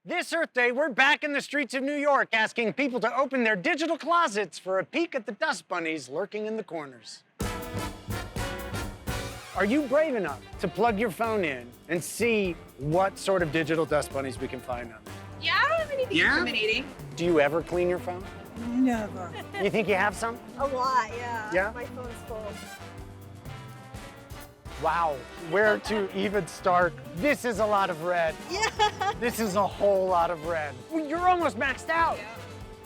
This Earth Day, we're back in the streets of New York asking people to open their digital closets for a peek at the dust bunnies lurking in the corners. Are you brave enough to plug your phone in and see what sort of digital dust bunnies we can find on there? Yeah, I don't have anything incriminating. Do you ever clean your phone? Never. You think you have some? A lot, yeah. Yeah? My phone's full. Wow, where to even start? This is a lot of red. Yeah. This is a whole lot of red. Well, you're almost maxed out. Yeah.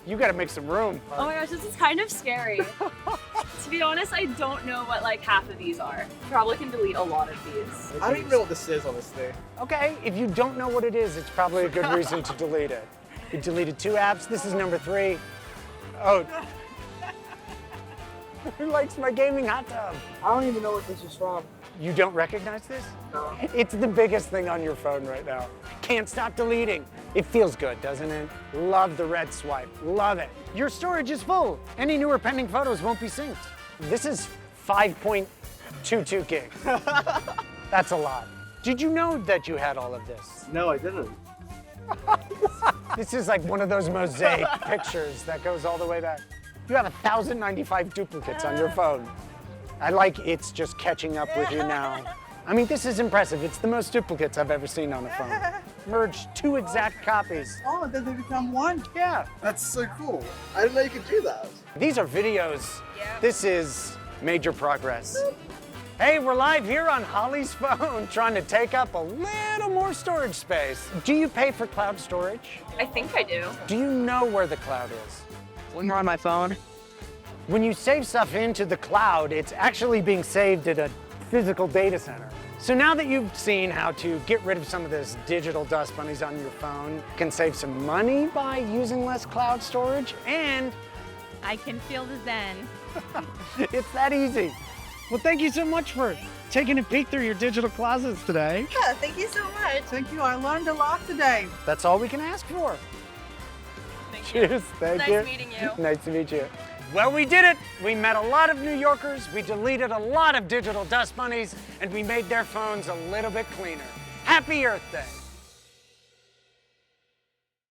You gotta make some room. Oh my gosh, this is kind of scary. To be honest, I don't know what like half of these are. Probably can delete a lot of these. I don't even know what this is, honestly. Okay, if you don't know what it is, it's probably a good reason to delete it. You deleted 2 apps. This is number 3. Oh. Who likes my gaming hot tub? I don't even know what this is from. You don't recognize this? No. It's the biggest thing on your phone right now. Can't stop deleting. It feels good, doesn't it? Love the red swipe. Love it. Your storage is full. Any new or pending photos won't be synced. This is 5.22 gigs. That's a lot. Did you know that you had all of this? No, I didn't. This is like one of those mosaic pictures that goes all the way back. You have 1,095 duplicates on your phone. I like it's just catching up with you now. I mean, this is impressive. It's the most duplicates I've ever seen on a phone. Merged 2 exact copies. Oh, then they become one. Yeah. That's so cool. I didn't know you could do that. These are videos. Yeah. This is major progress. Hey, we're live here on Holly's phone, trying to take up a little more storage space. Do you pay for cloud storage? I think I do. Do you know where the cloud is? When you're on my phone. When you save stuff into the cloud, it's actually being saved at a physical data center. So now that you've seen how to get rid of some of this digital dust bunnies on your phone, you can save some money by using less cloud storage, and I can feel the zen. it's that easy. Well, thank you so much for taking a peek through your digital closets today. Yeah, thank you so much. Thank you. I learned a lot today. That's all we can ask for. Thank you. Cheers, thank Nice you. meeting you. Nice to meet you. Well, we did it. We met a lot of New Yorkers, we deleted a lot of digital dust bunnies, and we made their phones a little bit cleaner. Happy Earth Day.